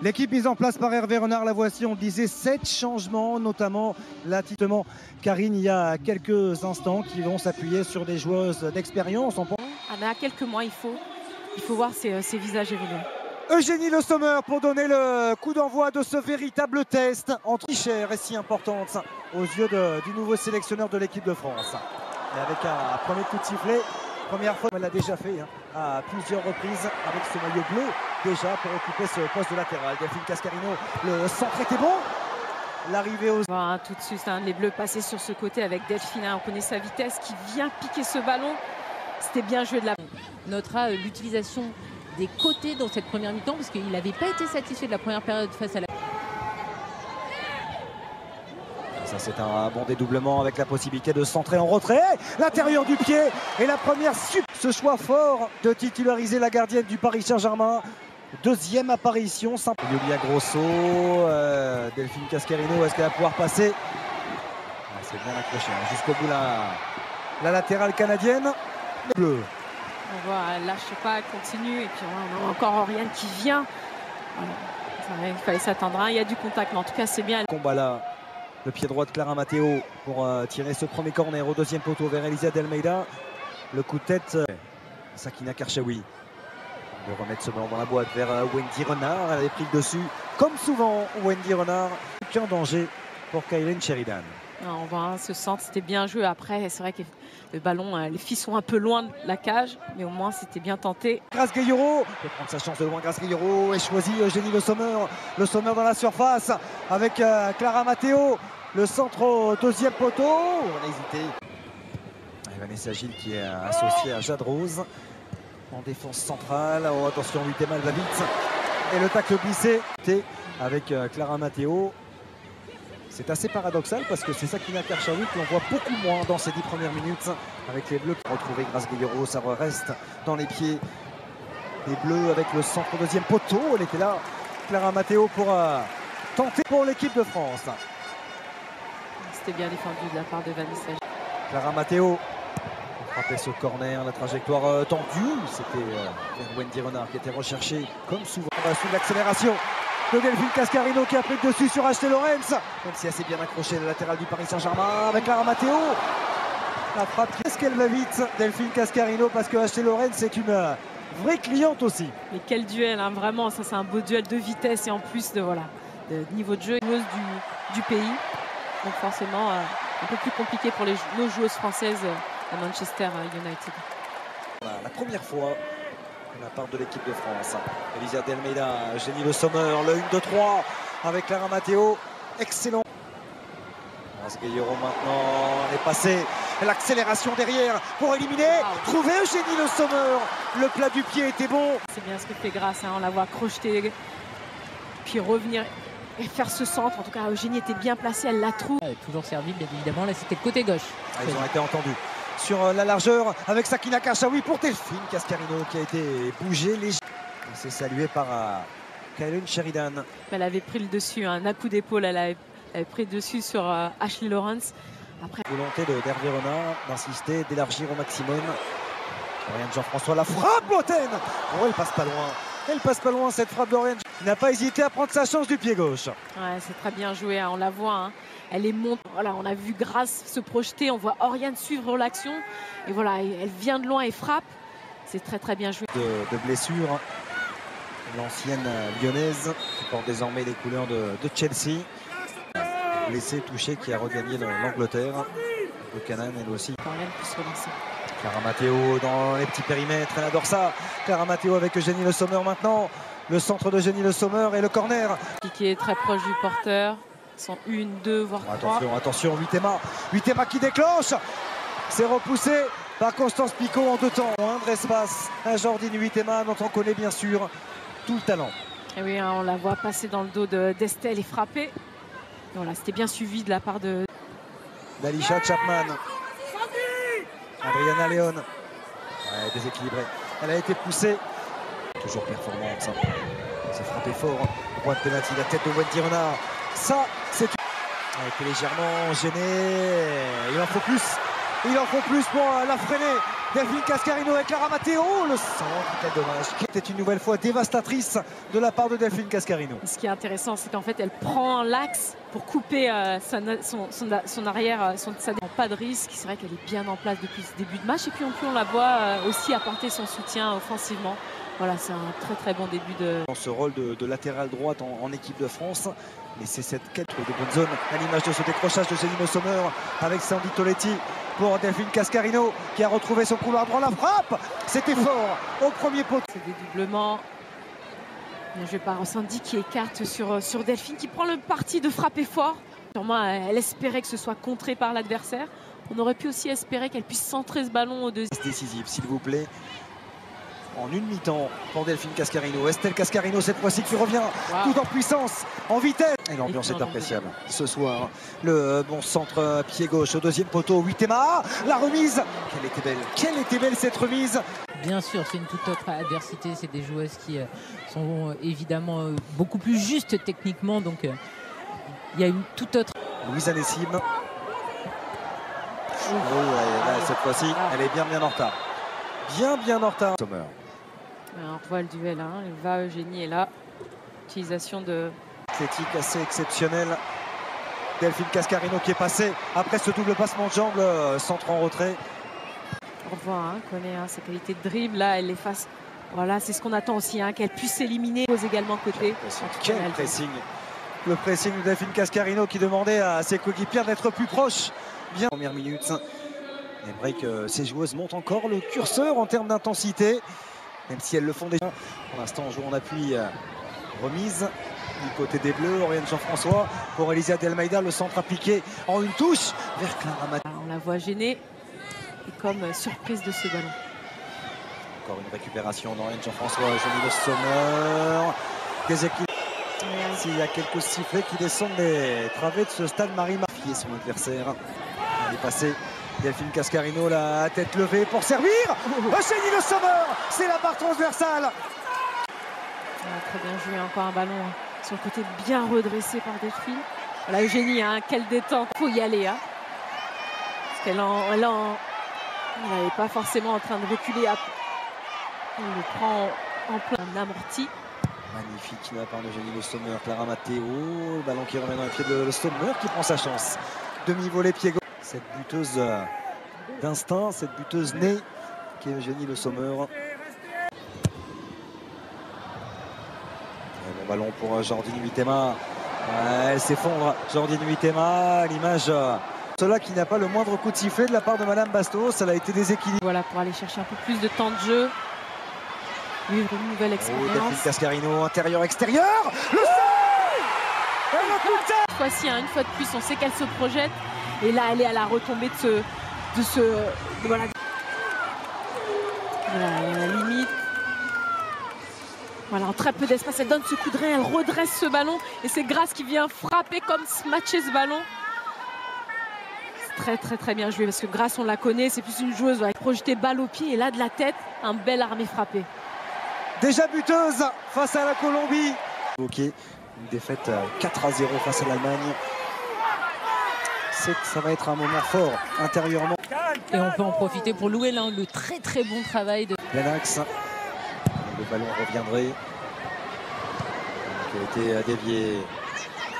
L'équipe mise en place par Hervé Renard, la voici, on disait 7 changements, notamment l'attitude Karine il y a quelques instants, qui vont s'appuyer sur des joueuses d'expérience. Mais à quelques mois, il faut voir ces visages évoluer. Eugénie Le Sommer pour donner le coup d'envoi de ce véritable test entre chère et si importante aux yeux du nouveau sélectionneur de l'équipe de France. Et avec un premier coup de sifflet, première fois, elle l'a déjà fait à plusieurs reprises avec ce maillot bleu déjà pour occuper ce poste de latéral. Delphine Cascarino, le centre était bon. L'arrivée aux... Voilà, tout de suite, les Bleus passaient sur ce côté avec Delphine. On connaît sa vitesse qui vient piquer ce ballon. C'était bien joué de la... On notera l'utilisation des côtés dans cette première mi-temps parce qu'il n'avait pas été satisfait de la première période face à la... Ça, c'est un bon dédoublement avec la possibilité de centrer en retrait. L'intérieur du pied et la première ce choix fort de titulariser la gardienne du Paris Saint-Germain. Deuxième apparition. Julia Grosso, Delphine Cascarino, est-ce qu'elle va pouvoir passer? C'est bien accroché jusqu'au bout la latérale canadienne. Bleu. On voit, elle lâche pas, elle continue. Et puis on a encore Oriane qui vient. Voilà. Il fallait s'attendre. Il y a du contact, mais en tout cas, c'est bien. Combat là. Le pied droit de Clara Matteo pour tirer ce premier corner au deuxième poteau vers Elisa Delmeida. Le coup de tête, Sakina Karchaoui. De remettre ce ballon dans la boîte vers Wendy Renard. Elle avait pris le dessus. Comme souvent, Wendy Renard. Aucun danger pour Kaylin Sheridan. On voit ce centre, c'était bien joué. Après, c'est vrai que le ballon, les filles sont un peu loin de la cage, mais au moins c'était bien tenté. Grace Gueyoro peut prendre sa chance de loin. Grace Gueyoro et choisit Eugénie Le Sommer. Le Sommer dans la surface avec Clara Matteo. Le centre au deuxième poteau. On a hésité. Et Vanessa Gilles qui est associée à Jade Rose. En défense centrale. Oh, attention, Huitema va vite. Et le tacle glissé avec Clara Matteo. C'est assez paradoxal parce que c'est Sakina Karchaoui qu'on voit beaucoup moins dans ces 10 premières minutes avec les Bleus. Retrouver Grace Gueyoro, ça reste dans les pieds des Bleus avec le centre au deuxième poteau. Elle était là, Clara Matteo, pour tenter pour l'équipe de France. C'était bien défendu de la part de Vanessa. Clara Matteo frappait ce corner, la trajectoire tendue. C'était vers Wendy Renard qui était recherchée comme souvent. Sous l'accélération de Delphine Cascarino qui a pris le dessus sur Ashley Lorenz. Même si assez bien accroché le latéral du Paris Saint-Germain avec Clara Matteo. La frappe, qu'est-ce qu'elle va vite, Delphine Cascarino, parce que Ashley Lorenz c'est une vraie cliente aussi. Mais quel duel, vraiment, ça c'est un beau duel de vitesse et en plus de niveau de jeu du pays. Donc forcément un peu plus compliqué pour nos joueuses françaises à Manchester United. Voilà, la première fois de la part de l'équipe de France. Elisa Delmeida, Eugénie Le Sommer, le 1-2-3 avec Clara Matteo. Excellent. Grace Gueyoro maintenant, elle est passée. L'accélération derrière pour éliminer. Trouver Eugénie Le Sommer. Le plat du pied était bon. C'est bien ce que fait Grace, on la voit crocheter, puis revenir et faire ce centre. En tout cas, Eugénie était bien placée, elle la trouve. Toujours servi, bien évidemment. Là, c'était le côté gauche. Ils ont été entendus sur la largeur avec Sakina Karchaoui pour Delphine Cascarino qui a été bougée léger. C'est salué par Kaylin Sheridan. Elle avait pris le dessus, un coup d'épaule, elle avait pris le dessus sur Ashley Lawrence. Après... Volonté d'Hervé Renard d'insister, d'élargir au maximum. Oriane Jean-François, la frappe Boitaine. Oh, elle passe pas loin. Elle passe pas loin cette frappe d'Oriane. Il n'a pas hésité à prendre sa chance du pied gauche. Ouais, c'est très bien joué, on la voit. Elle est montée. Voilà, on a vu Grace se projeter, on voit Oriane suivre l'action. Et voilà, elle vient de loin et frappe. C'est très très bien joué. De blessure. L'ancienne lyonnaise qui porte désormais les couleurs de Chelsea. Blessée, touchée, qui a regagné l'Angleterre. Le Canaan, elle aussi. Oriane peut se relancer. Clara Matteo dans les petits périmètres, elle adore ça. Clara Matteo avec Eugénie Le Sommer maintenant. Le centre d'Eugénie Le Sommer et le corner. Qui est très proche du porteur. Sont 1, 2, voire 3. Attention, Huitema qui déclenche. C'est repoussé par Constance Picot en 2 temps. Moindre espace. Un Jordine Huitema dont on connaît bien sûr tout le talent. Et oui, on la voit passer dans le dos d'Estelle et frapper. Voilà, c'était bien suivi de la part d'Alisha Chapman. Adriana Leon. Ouais, déséquilibrée. Elle a été poussée. Toujours performante. C'est frappé fort. Point de pénalty, la tête de Wendy Renard. Ça, c'est... Elle a été légèrement gênée. Il en faut plus Il en faut plus pour la freiner. Delphine Cascarino avec Clara Matteo. Le centre, quel dommage. C'était une nouvelle fois dévastatrice de la part de Delphine Cascarino. Ce qui est intéressant, c'est qu'en fait, elle prend l'axe pour couper son arrière, pas de risque. C'est vrai qu'elle est bien en place depuis ce début de match. Et puis on la voit aussi apporter son soutien offensivement. Voilà, c'est un très très bon début de... Dans ce rôle de latéral droite en équipe de France. Mais c'est cette quête de bonne zone à l'image de ce décrochage de Jenny Le Sommer avec Sandy Toletti pour Delphine Cascarino qui a retrouvé son couloir droit. La frappe, c'était fort au premier poteau. C'est des doublements. Bien joué par Sandy qui écarte sur Delphine qui prend le parti de frapper fort. Sûrement, elle espérait que ce soit contré par l'adversaire. On aurait pu aussi espérer qu'elle puisse centrer ce ballon au deuxième. Décisive, s'il vous plaît. En une mi-temps pour Delphine Cascarino. Estelle Cascarino cette fois-ci qui revient tout en puissance, en vitesse. Et l'ambiance est appréciable ce soir. Le bon centre pied gauche au deuxième poteau. Huitema, la remise. Quelle était belle cette remise. Bien sûr, c'est une toute autre adversité. C'est des joueuses qui sont évidemment beaucoup plus justes techniquement. Donc il y a une toute autre... Louisa Nessim. Cette fois-ci, elle est bien en retard. Bien en retard. Sommer. On revoit le duel, hein. Elle va, Eugénie est là. Utilisation de... Athlétique assez exceptionnelle. Delphine Cascarino qui est passée après ce double passement de jambes, centre en retrait. On revoit, hein, connaît sa qualité de dribble. Là, elle efface. Voilà, c'est ce qu'on attend aussi, hein, qu'elle puisse s'éliminer. Pose également côté. Quel pressing. Le pressing de Delphine Cascarino qui demandait à ses coéquipières d'être plus proches. Bien. Première minute. Il aimerait que ces joueuses montent encore le curseur en termes d'intensité, même si elles le font déjà. Pour l'instant, on joue en appui. Remise du côté des Bleus. Oriane Jean-François pour Elisa Delmaïda. Le centre appliqué en une touche vers Clara Matteo. On la voit gênée et comme surprise de ce ballon. Encore une récupération d'Oriane Jean-François. Jenny Le Sommer. Déséquilibre. S'il y a quelques sifflets qui descendent des travées de ce stade, Marie Marfier, son adversaire. Elle est passée. Delphine Cascarino, la tête levée pour servir. Jenny Le Sommer, c'est la barre transversale. Très bien joué, encore un ballon sur le côté bien redressé par Delphine. Voilà Eugénie, hein, quelle détente, il faut y aller. Hein. Parce qu'elle n'est pas forcément en train de reculer. Elle le prend en plein amorti. Magnifique de la part de Jenny Le Sommer, Clara Matteo. Le ballon qui remet dans les pieds de Le Sommer qui prend sa chance. Demi-volée pied gauche. Cette buteuse d'instinct, cette buteuse née qui est Jenny Le Sommer. Bon ballon pour Jordine Huitema. Elle s'effondre. Jordine Huitema, l'image. Cela qui n'a pas le moindre coup de sifflet de la part de Madame Bastos. Elle a été déséquilibrée. Voilà, pour aller chercher un peu plus de temps de jeu. Vivre une nouvelle expérience. Delphine Cascarino, intérieur-extérieur. Le sol. Cette fois-ci, une fois de plus, on sait qu'elle se projette. Et là, elle est à la retombée voilà, à la limite. Voilà, en très peu d'espace, elle donne ce coup de rein, elle redresse ce ballon. Et c'est Grace qui vient frapper comme smatcher ce ballon. C'est très bien joué parce que Grace, on la connaît, c'est plus une joueuse avec projeter balle au pied. Et là, de la tête, un bel armé frappé. Déjà buteuse face à la Colombie. Ok, une défaite 4-0 face à l'Allemagne. Ça va être un moment fort intérieurement. Et on peut en profiter pour louer là, le très bon travail de Lennox. Le ballon reviendrait. Qui a été dévié.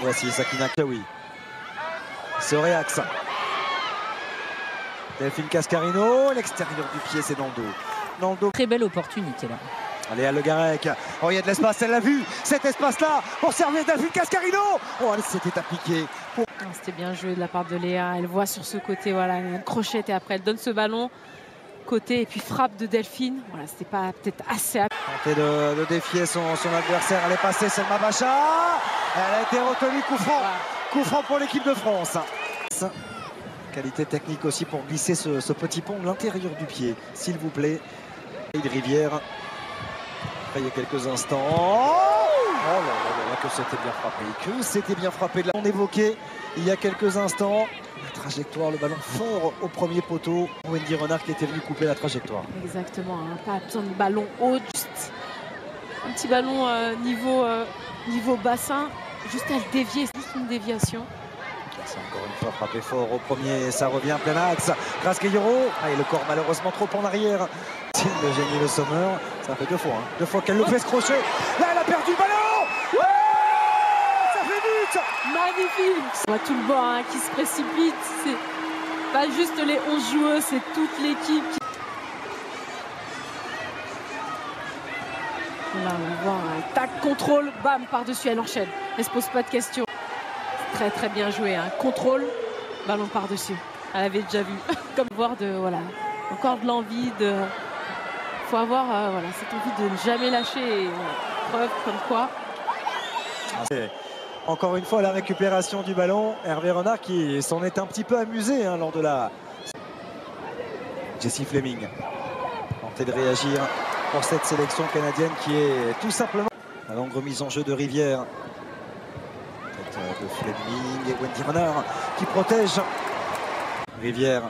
Voici Sakina Kawi. Ce réaxe. Delphine Cascarino. L'extérieur du pied, c'est dans le dos. Très belle opportunité là. Allez, Le Garec. Oh, il y a de l'espace, elle l'a vu. Cet espace-là pour servir Delphine Cascarino. Oh, c'était appliqué. C'était bien joué de la part de Léa. Elle voit sur ce côté, voilà, une crochette et après elle donne ce ballon côté et puis frappe de Delphine. Voilà, c'était pas peut-être assez. Tenter de défier son adversaire. Elle est passée, Selma Bacha. Elle a été retenue, coup franc. Coup franc pour l'équipe de France. Qualité technique aussi pour glisser ce petit pont de l'intérieur du pied, s'il vous plaît. Et de Rivière. Après, il y a quelques instants. Oh là, que c'était bien frappé. On évoquait il y a quelques instants la trajectoire, le ballon fort au premier poteau. Wendy Renard qui était venu couper la trajectoire. Exactement, hein, pas besoin de ballon haut, juste un petit ballon niveau bassin, juste à le dévier, c'est juste une déviation. C'est encore une fois frappé fort au premier, ça revient plein axe. Grasse-Guillero, et le corps malheureusement trop en arrière. Le génie Le Sommer, ça fait deux fois qu'elle le fait se crocher. Là, elle a perdu le ballon. Ouais, ça fait but. Magnifique. On voit tout le banc qui se précipite. C'est pas juste les 11 joueurs, c'est toute l'équipe. Là, on voit un tac, contrôle, bam, par-dessus, elle enchaîne. Elle se pose pas de questions. Très très bien joué, hein. Contrôle, ballon par-dessus. Elle avait déjà vu. Comme voir encore de l'envie de. Faut avoir cette envie de ne jamais lâcher. Et, preuve comme quoi. Encore une fois la récupération du ballon. Hervé Renard qui s'en est un petit peu amusé lors de la. Jessie Fleming tenté de réagir pour cette sélection canadienne qui est tout simplement la longue remise en jeu de Rivière. De Fleming et Wendy Renard qui protège Rivière.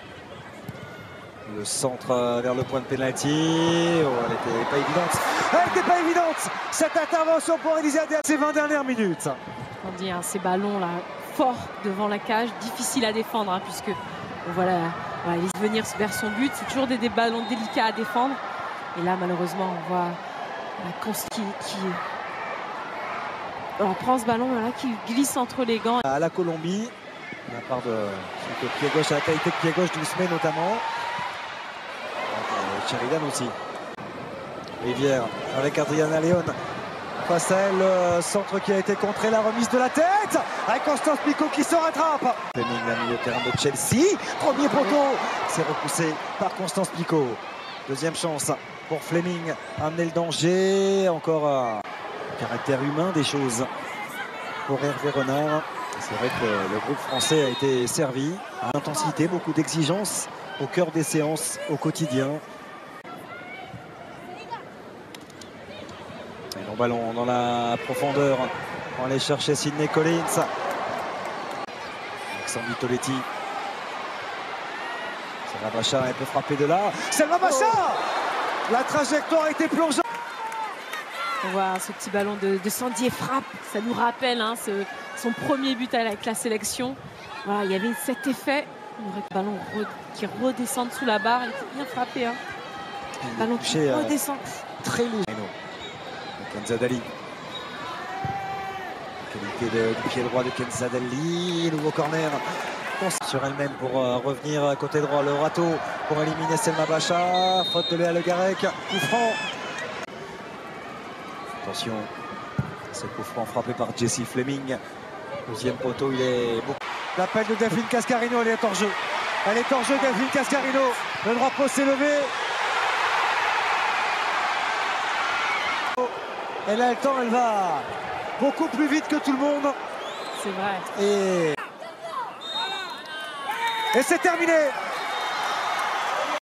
Le centre vers le point de pénalty. Oh, elle n'était pas évidente. Elle n'était pas évidente cette intervention pour Elisa Adéa ces 20 dernières minutes. On dit ces ballons là forts devant la cage, difficile à défendre puisque voilà, il venir vers son but. C'est toujours des ballons délicats à défendre. Et là malheureusement on voit Constance qui prend ce ballon qui glisse entre les gants. À la Colombie, de la part de son pied gauche, à la qualité de pied gauche d'Ousmé notamment. Sheridan aussi. Rivière avec Adriana Leon. Face à elle, le centre qui a été contré, la remise de la tête. Avec Constance Picot qui se rattrape. Fleming, la milieu de terrain de Chelsea. Premier poteau. C'est repoussé par Constance Picot. Deuxième chance pour Fleming. Amener le danger. Encore un caractère humain des choses pour Hervé Renard. C'est vrai que le groupe français a été servi à intensité, beaucoup d'exigences au cœur des séances au quotidien. Et long ballon dans la profondeur. On va aller chercher Sidney Collins. Alexandre Toletti. Selma Bachar, elle peut frapper de là. Selma Bachar. La trajectoire a été plongeante. On voit ce petit ballon de Sandier frappe. Ça nous rappelle son premier but avec la sélection. Voilà, il y avait cet effet. Le ballon qui redescend sous la barre. Il était bien frappé. Ballon qui redescend. Très léger. Kenzadali. Qualité du pied droit de Kenzadali. Nouveau corner sur elle-même pour revenir côté droit. Le râteau pour éliminer Selma Bachar. Faute de Léa Le Garec. Coup franc. Attention. Ce coup franc frappé par Jessie Fleming. Deuxième poteau, il est beaucoup. L'appel de Delphine Cascarino, elle est hors jeu. Elle est hors jeu, Delphine Cascarino. Le drapeau s'est levé. Elle a le temps, elle va beaucoup plus vite que tout le monde. C'est vrai. Et c'est terminé.